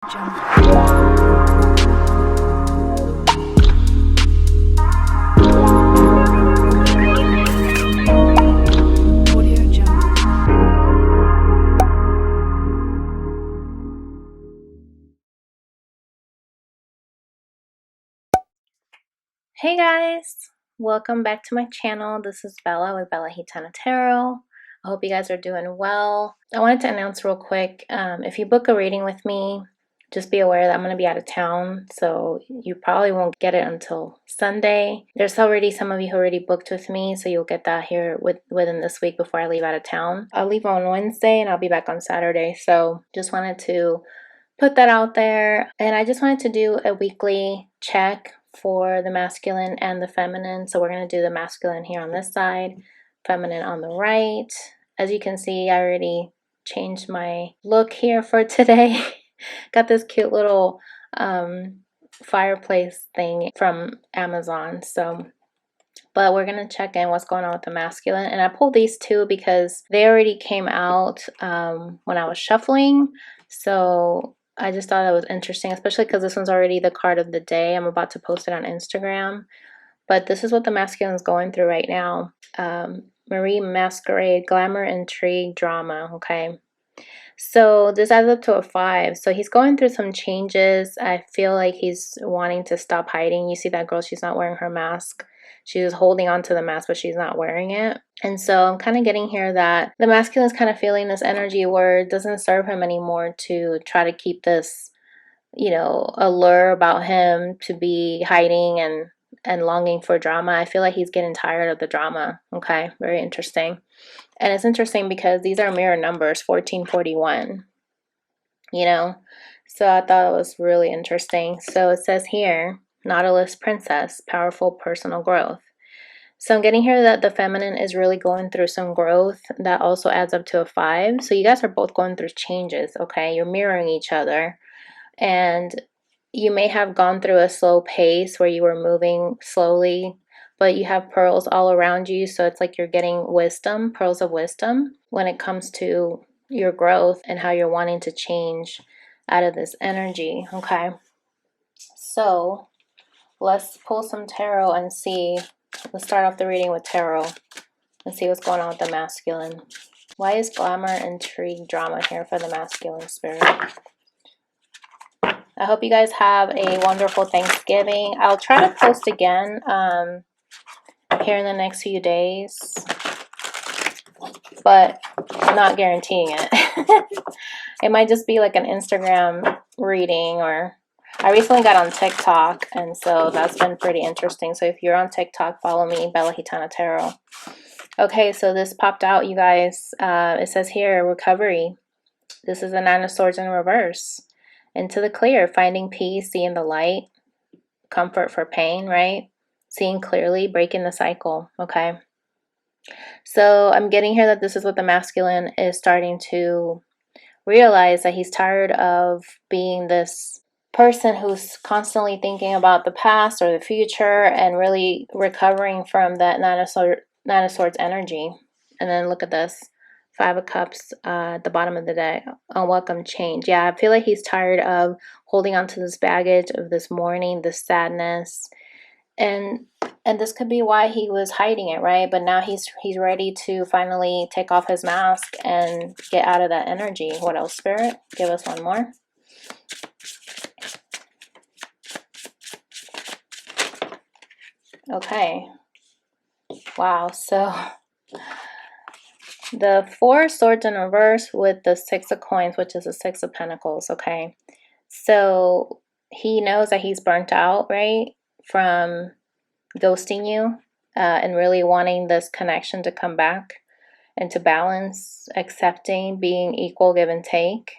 Hey guys, welcome back to my channel. This is Bella with Gitana Tarot. I hope you guys are doing well. I wanted to announce real quick, if you book a reading with me, just be aware that I'm going to be out of town, so you probably won't get it until Sunday. There's already some of you who already booked with me, so you'll get that here within this week before I leave out of town. I'll leave on Wednesday and I'll be back on Saturday, so just wanted to put that out there. And I just wanted to do a weekly check for the masculine and the feminine. So we're going to do the masculine here on this side, feminine on the right. As you can see, I already changed my look here for today. Got this cute little fireplace thing from Amazon. But we're going to check in what's going on with the masculine. And I pulled these two because they already came out when I was shuffling. So I just thought that was interesting, especially because this one's already the card of the day. I'm about to post it on Instagram. But this is what the masculine is going through right now. Marie Masquerade, glamour, intrigue, drama, okay? So this adds up to a 5. So he's going through some changes. I feel like he's wanting to stop hiding. You see that girl, she's not wearing her mask. She's holding on to the mask, but she's not wearing it. And so I'm kind of getting here that the masculine is kind of feeling this energy where it doesn't serve him anymore to try to keep this, you know, allure about him to be hiding and longing for drama. I feel like he's getting tired of the drama. Okay, very interesting. And it's interesting because these are mirror numbers, 1441, you know. So I thought it was really interesting. So it says here, Nautilus Princess, powerful personal growth. So I'm getting here that the feminine is really going through some growth that also adds up to a 5. So you guys are both going through changes, okay? You're mirroring each other. And you may have gone through a slow pace where you were moving slowly, but you have pearls all around you. So it's like you're getting wisdom, pearls of wisdom when it comes to your growth and how you're wanting to change out of this energy, okay? So let's pull some tarot and see. Let's start off the reading with tarot and see what's going on with the masculine. Why is glamour, intrigue, drama here for the masculine spirit? I hope you guys have a wonderful Thanksgiving. I'll try to post again here in the next few days, but I'm not guaranteeing it. It might just be like an Instagram reading, or I recently got on TikTok, and so that's been pretty interesting. So if you're on TikTok, follow me, Bella Gitana Tarot. Okay, so this popped out, you guys. It says here, recovery. This is the 9 of Swords in reverse. Into the clear, finding peace, seeing the light, comfort for pain, right? Seeing clearly, breaking the cycle, okay? So I'm getting here that this is what the masculine is starting to realize, that he's tired of being this person who's constantly thinking about the past or the future and really recovering from that Nine of Swords energy. And then look at this. 5 of Cups at the bottom of the deck. Unwelcome change. Yeah, I feel like he's tired of holding on to this baggage of this mourning, this sadness. And this could be why he was hiding it, right? But now he's ready to finally take off his mask and get out of that energy. What else, Spirit? Give us one more. Okay. Wow, so the 4 of Swords in reverse with the 6 of Coins, which is the 6 of Pentacles, okay? So he knows that he's burnt out, right? From ghosting you and really wanting this connection to come back and to balance, accepting, being equal, give and take.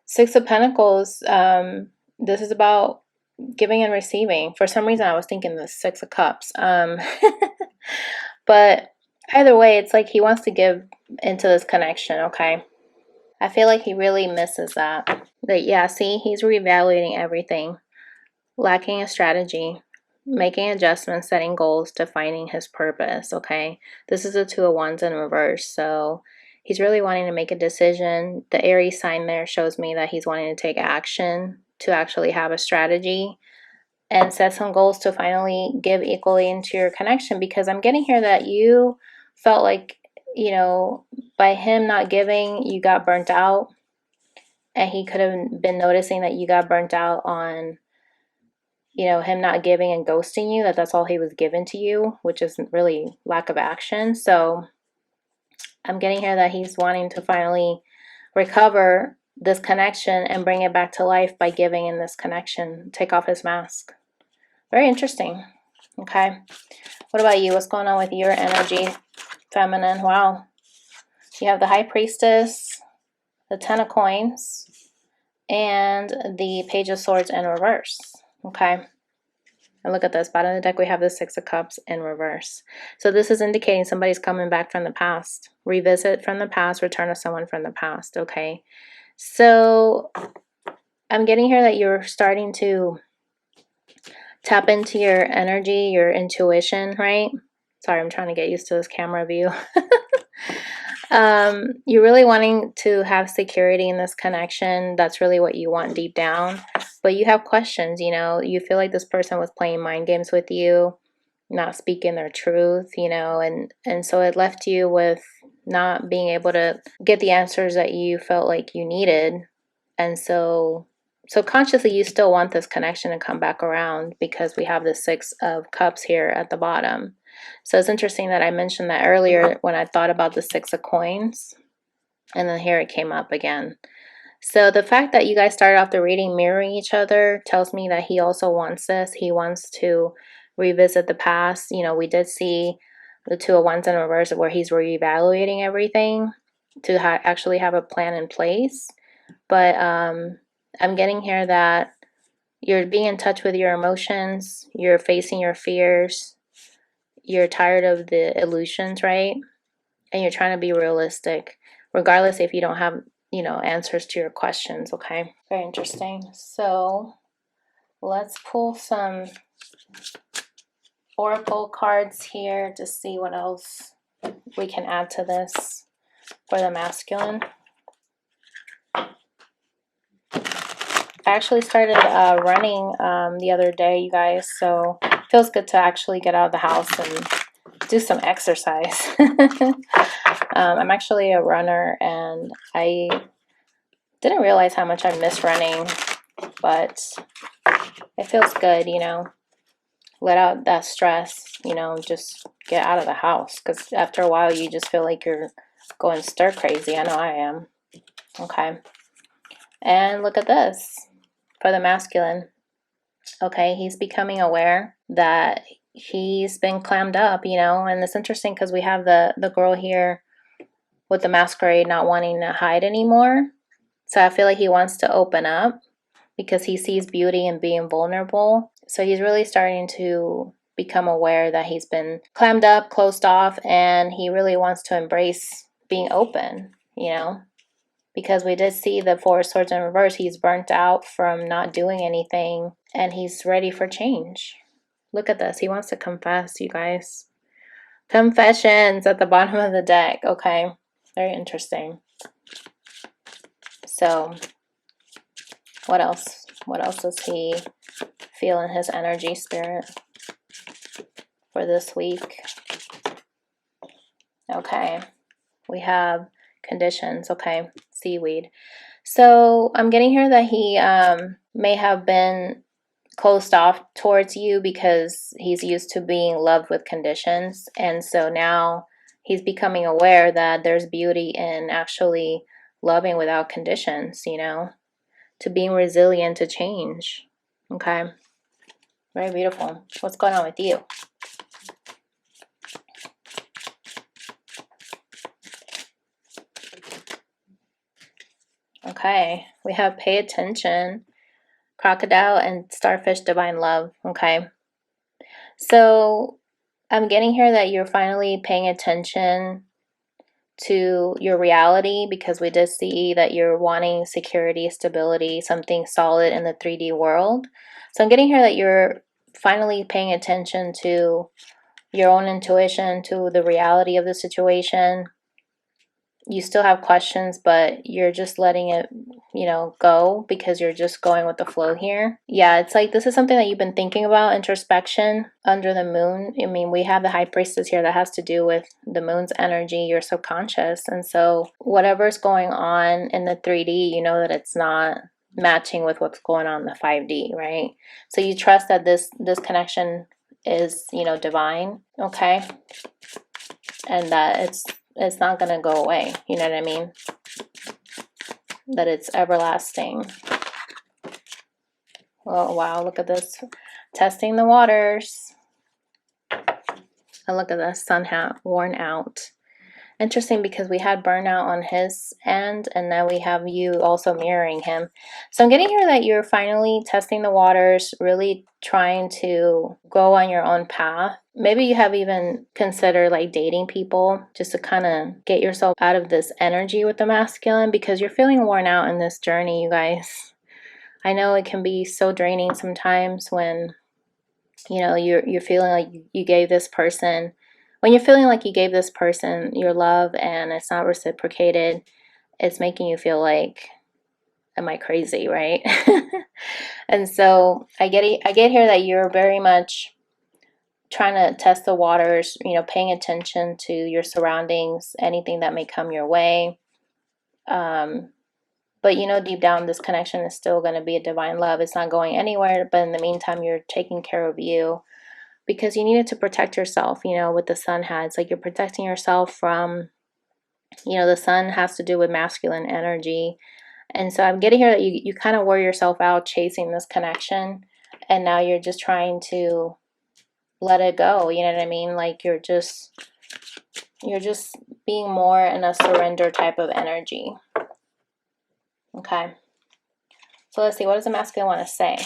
6 of Pentacles, this is about giving and receiving. For some reason, I was thinking the 6 of Cups. But either way, it's like he wants to give into this connection, okay? I feel like he really misses that. But yeah, see, he's reevaluating everything. Lacking a strategy. Making adjustments, setting goals, defining his purpose, okay? This is a 2 of Wands in reverse. So He's really wanting to make a decision. The Aries sign there shows me that he's wanting to take action, to actually have a strategy and set some goals to finally give equally into your connection, because I'm getting here that you felt like, you know, by him not giving, you got burnt out, and he could have been noticing that you got burnt out on, you know, him not giving and ghosting you, that's all he was given to you, which is really lack of action. So I'm getting here that he's wanting to finally recover this connection and bring it back to life by giving in this connection, take off his mask. Very interesting. Okay. What about you? What's going on with your energy, feminine? Wow. You have the High Priestess, the Ten of Coins, and the Page of Swords in reverse. Okay. And look at this. Bottom of the deck, we have the Six of Cups in reverse. So this is indicating somebody's coming back from the past. Revisit from the past, return to someone from the past. Okay. So I'm getting here that you're starting to tap into your energy, your intuition, right? Sorry, I'm trying to get used to this camera view. You're really wanting to have security in this connection. That's really what you want deep down. But you have questions, you know. You feel like this person was playing mind games with you, not speaking their truth, you know, and so it left you with not being able to get the answers that you felt like you needed. And so consciously you still want this connection to come back around, because we have the Six of Cups here at the bottom. So it's interesting that I mentioned that earlier when I thought about the Six of Coins, and then here it came up again. So the fact that you guys started off the reading mirroring each other tells me that he also wants this. He wants to revisit the past. You know, we did see the Two of Wands in reverse, where he's reevaluating everything to actually have a plan in place. But I'm getting here that you're being in touch with your emotions, you're facing your fears, you're tired of the illusions, right? And you're trying to be realistic, regardless if you don't have, you know, answers to your questions, okay? Very interesting. So let's pull some oracle cards here to see what else we can add to this for the masculine. I actually started running the other day, you guys, so it feels good to actually get out of the house and do some exercise. I'm actually a runner, and I didn't realize how much I miss running, but it feels good, you know, let out that stress, you know, just get out of the house, because after a while you just feel like you're going stir crazy. I know I am. Okay. And look at this. For the masculine, okay, he's becoming aware that he's been clammed up, you know, and it's interesting because we have the girl here with the masquerade not wanting to hide anymore. So I feel like he wants to open up because he sees beauty in being vulnerable. So he's really starting to become aware that he's been clammed up, closed off, and he really wants to embrace being open, you know. Because we did see the Four of Swords in reverse. He's burnt out from not doing anything, and he's ready for change. Look at this. He wants to confess, you guys. Confessions at the bottom of the deck. Okay. Very interesting. So, what else? What else does he feel in his energy, spirit, for this week? Okay. We have conditions. Okay. Seaweed. So I'm getting here that he may have been closed off towards you because he's used to being loved with conditions, and so now he's becoming aware that there's beauty in actually loving without conditions, you know, to being resilient to change. Okay. Very beautiful. What's going on with you? Okay, we have pay attention, crocodile, and starfish, divine love. Okay, so I'm getting here that you're finally paying attention to your reality, because we did see that you're wanting security, stability, something solid in the 3D world. So I'm getting here that you're finally paying attention to your own intuition, to the reality of the situation. you still have questions, but you're just letting it, you know, go because you're just going with the flow here. Yeah, it's like this is something that you've been thinking about, introspection under the moon. I mean, we have the high priestess here that has to do with the moon's energy, your subconscious. And so whatever's going on in the 3D, you know that it's not matching with what's going on in the 5D, right? So you trust that this connection is, you know, divine, okay? And that it's not going to go away, you know what I mean? That it's everlasting. Oh wow, look at this, testing the waters. And look at the sun hat worn out. Interesting, because we had burnout on his end, and now we have you also mirroring him. So I'm getting here that you're finally testing the waters, really trying to go on your own path. Maybe you have even considered like dating people just to kind of get yourself out of this energy with the masculine, because you're feeling worn out in this journey, you guys. I know it can be so draining sometimes when, you know, you're feeling like you gave this person, when you're feeling like you gave this person your love and it's not reciprocated, it's making you feel like, am I crazy, right? And so I get here that you're very much trying to test the waters, you know, paying attention to your surroundings, anything that may come your way. But you know, deep down, this connection is still going to be a divine love. It's not going anywhere, but in the meantime, you're taking care of you, because you needed to protect yourself, you know, with the sun hat. It's like you're protecting yourself from, you know, the sun has to do with masculine energy. And so I'm getting here that you kind of wore yourself out chasing this connection. And now you're just trying to let it go. You know what I mean? Like you're just being more in a surrender type of energy. Okay. So let's see. What does the masculine want to say?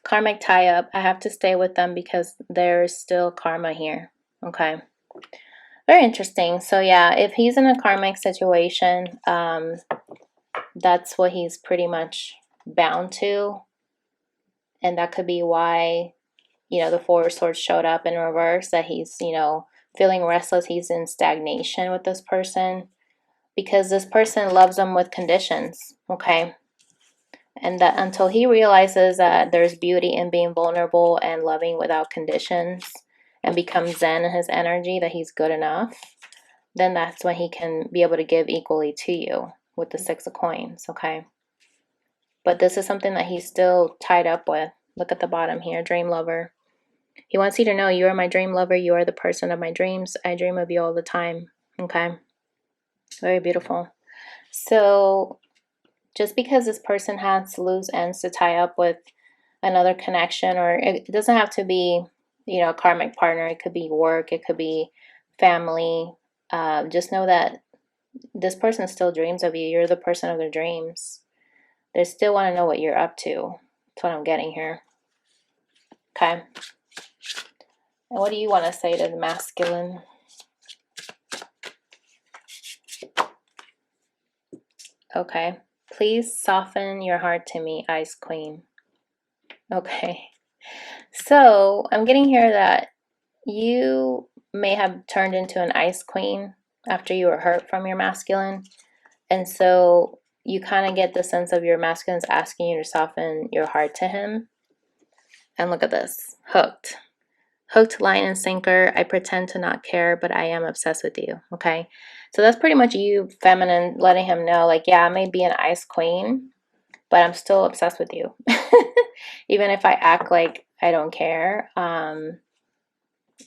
Karmic tie-up. I have to stay with them because there's still karma here. Okay. Very interesting. So yeah, if he's in a karmic situation, that's what he's pretty much bound to. And that could be why, you know, the Four of Swords showed up in reverse, that he's, you know, feeling restless. He's in stagnation with this person because this person loves him with conditions. Okay. And that until he realizes that there's beauty in being vulnerable and loving without conditions and becomes zen in his energy, that he's good enough, then that's when he can be able to give equally to you with the Six of Coins, okay? But this is something that he's still tied up with. Look at the bottom here, dream lover. He wants you to know you are my dream lover. You are the person of my dreams. I dream of you all the time, okay? Very beautiful. So just because this person has loose ends to tie up with another connection, or it doesn't have to be, you know, a karmic partner. It could be work. It could be family. Just know that this person still dreams of you. You're the person of their dreams. They still want to know what you're up to. That's what I'm getting here. Okay. And what do you want to say to the masculine? Okay. Please soften your heart to me, Ice Queen. Okay. So I'm getting here that you may have turned into an Ice Queen after you were hurt from your masculine. And so you kind of get the sense of your masculine's asking you to soften your heart to him. And look at this. Hooked. Hooked, line, and sinker. I pretend to not care, but I am obsessed with you. Okay. So that's pretty much you, feminine, letting him know, like, yeah, I may be an Ice Queen, but I'm still obsessed with you. Even if I act like I don't care,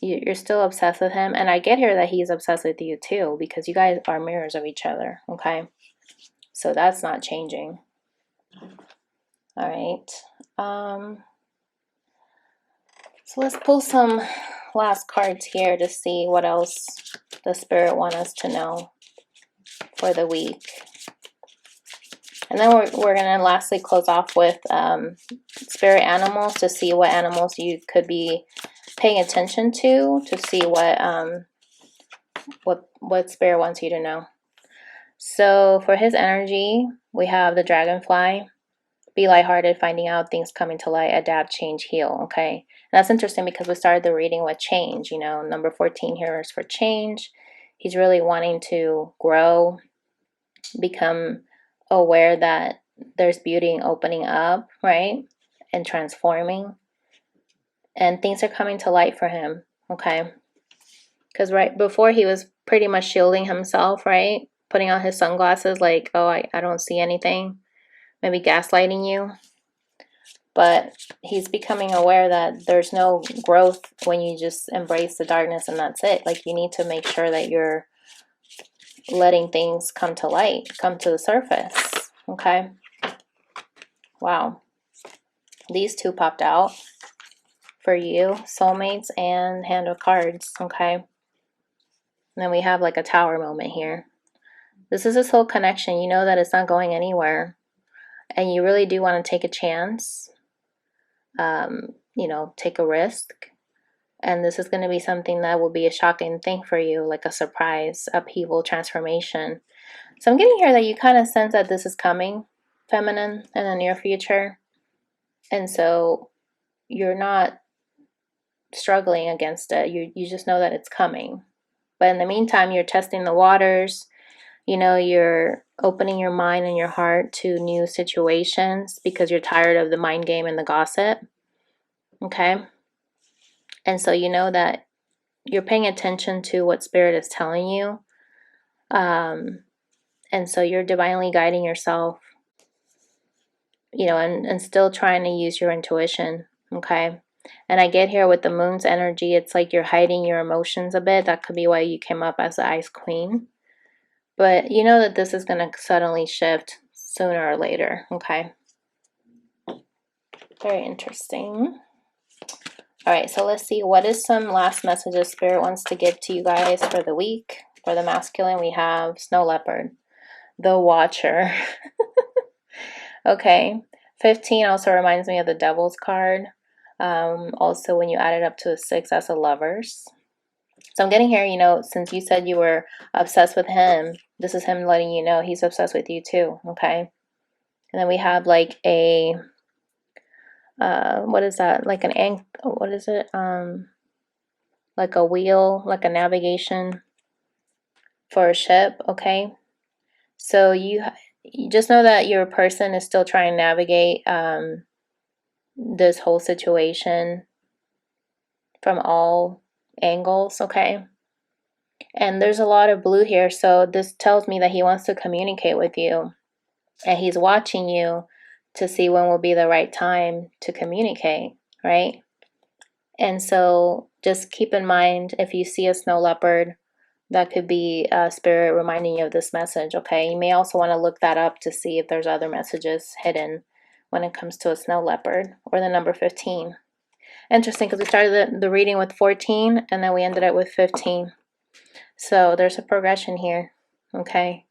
you're still obsessed with him. And I get here that he's obsessed with you too, because you guys are mirrors of each other. Okay. So that's not changing. All right. So let's pull some last cards here to see what else the spirit wants us to know for the week. And then we're going to lastly close off with spirit animals, to see what animals you could be paying attention to see what spirit wants you to know. So for his energy, we have the dragonfly. Be lighthearted, finding out, things coming to light, adapt, change, heal. Okay. And that's interesting because we started the reading with change. You know, number 14 here is for change. He's really wanting to grow, become aware that there's beauty opening up, right? And transforming. And things are coming to light for him, okay? Because right before he was pretty much shielding himself, right? Putting on his sunglasses like, oh, I don't see anything. Maybe gaslighting you. But he's becoming aware that there's no growth when you just embrace the darkness and that's it. Like, you need to make sure that you're letting things come to light, come to the surface, okay? Wow. These two popped out for you, soulmates and hand of cards, okay? And then we have like a tower moment here. This is a soul connection. You know that it's not going anywhere. And you really do want to take a chance, you know, take a risk. And this is going to be something that will be a shocking thing for you, like a surprise, upheaval, transformation. So I'm getting here that you kind of sense that this is coming, feminine, in the near future. And so you're not struggling against it. You just know that it's coming. But in the meantime, you're testing the waters. You know, you're opening your mind and your heart to new situations because you're tired of the mind game and the gossip. Okay? And so you know that you're paying attention to what Spirit is telling you. And so you're divinely guiding yourself, you know, and still trying to use your intuition. Okay? And I get here with the moon's energy. It's like you're hiding your emotions a bit. That could be why you came up as the Ice Queen. But you know that this is going to suddenly shift sooner or later. Okay? Very interesting. All right, so let's see. What is some last messages Spirit wants to give to you guys for the week? For the masculine, we have Snow Leopard, the Watcher. Okay, 15 also reminds me of the Devil's card. Also, when you add it up to a 6, that's a Lovers. So I'm getting here, you know, since you said you were obsessed with him, this is him letting you know he's obsessed with you too, okay? And then we have like a what is that? Like what is it? Like a wheel, like a navigation for a ship, okay? So you just know that your person is still trying to navigate this whole situation from all angles, okay? And there's a lot of blue here, so this tells me that he wants to communicate with you. And he's watching you to see when will be the right time to communicate, right? And so just keep in mind, if you see a snow leopard, that could be a Spirit reminding you of this message, okay? You may also want to look that up to see if there's other messages hidden when it comes to a snow leopard or the number 15. Interesting, because we started the reading with 14 and then we ended up with 15. So there's a progression here, okay?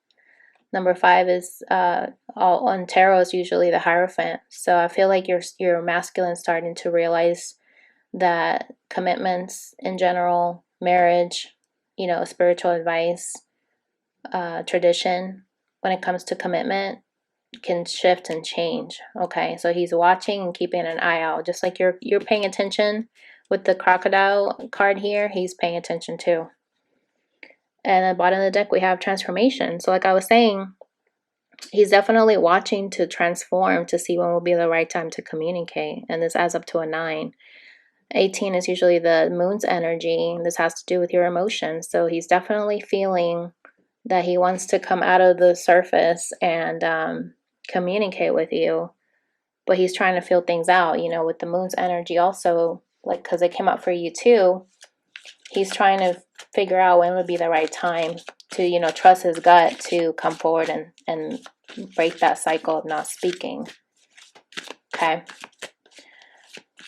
Number 5 is all on tarot is usually the Hierophant. So I feel like your masculine starting to realize that commitments in general, marriage, you know, spiritual advice, tradition, when it comes to commitment, can shift and change. Okay, so he's watching and keeping an eye out, just like you're paying attention with the crocodile card here. He's paying attention too. And at the bottom of the deck we have transformation. So like I was saying, he's definitely watching to transform to see when will be the right time to communicate. And this adds up to a 9. 18 is usually the moon's energy. This has to do with your emotions. So he's definitely feeling that he wants to come out of the surface and communicate with you. But he's trying to feel things out, you know, with the moon's energy also, like, because it came up for you too. He's trying to figure out when would be the right time to, you know, trust his gut to come forward and break that cycle of not speaking. Okay.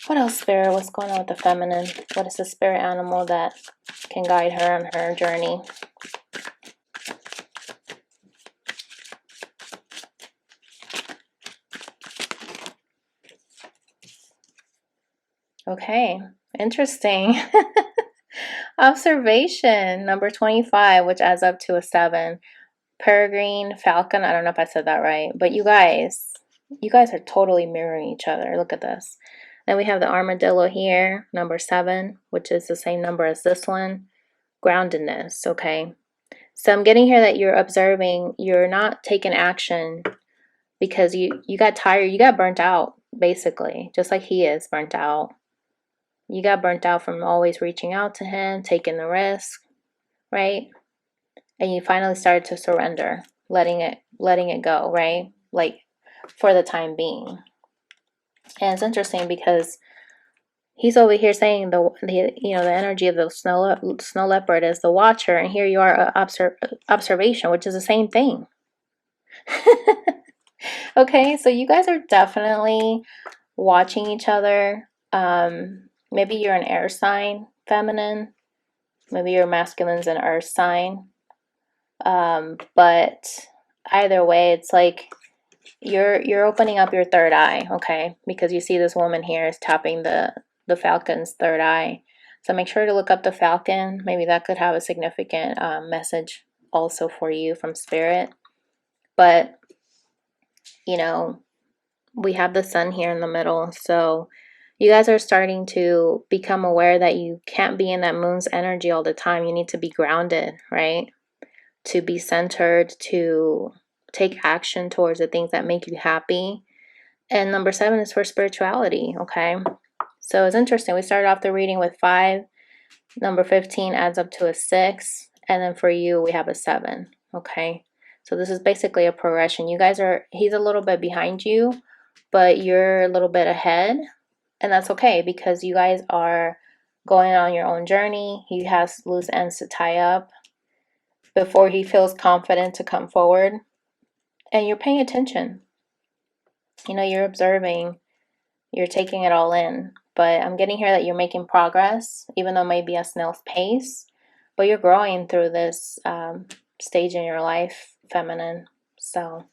What else, Spirit? What's going on with the feminine? What is the spirit animal that can guide her on her journey? Okay, interesting. Observation, number 25, which adds up to a 7. Peregrine, falcon, I don't know if I said that right, but you guys are totally mirroring each other. Look at this. Then we have the armadillo here, number 7, which is the same number as this one. Groundedness, okay? So I'm getting here that you're observing, you're not taking action because you got tired, you got burnt out, basically, just like he is burnt out. You got burnt out from always reaching out to him, taking the risk, right? And you finally started to surrender, letting it go, right? Like, for the time being. And it's interesting because he's over here saying the energy of the snow leopard is the watcher, and here you are, observation, which is the same thing. Okay, so you guys are definitely watching each other. Maybe you're an air sign, feminine. Maybe your masculine's an earth sign. But either way, it's like you're opening up your third eye, okay? Because you see this woman here is tapping the falcon's third eye. So make sure to look up the falcon. Maybe that could have a significant message also for you from spirit. But, you know, we have the sun here in the middle. So you guys are starting to become aware that you can't be in that moon's energy all the time. You need to be grounded, right? To be centered, to take action towards the things that make you happy. And number 7 is for spirituality, okay? So it's interesting. We started off the reading with 5. Number 15 adds up to a 6. And then for you, we have a 7, okay? So this is basically a progression. You guys are, he's a little bit behind you, but you're a little bit ahead. And that's okay because you guys are going on your own journey. He has loose ends to tie up before he feels confident to come forward. And you're paying attention. You know, you're observing, you're taking it all in. But I'm getting here that you're making progress, even though it may be a snail's pace. But you're growing through this stage in your life, feminine. So,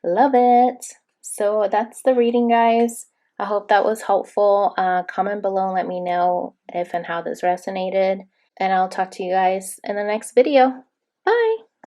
love it. So that's the reading, guys. I hope that was helpful. Comment below and let me know if and how this resonated. And I'll talk to you guys in the next video.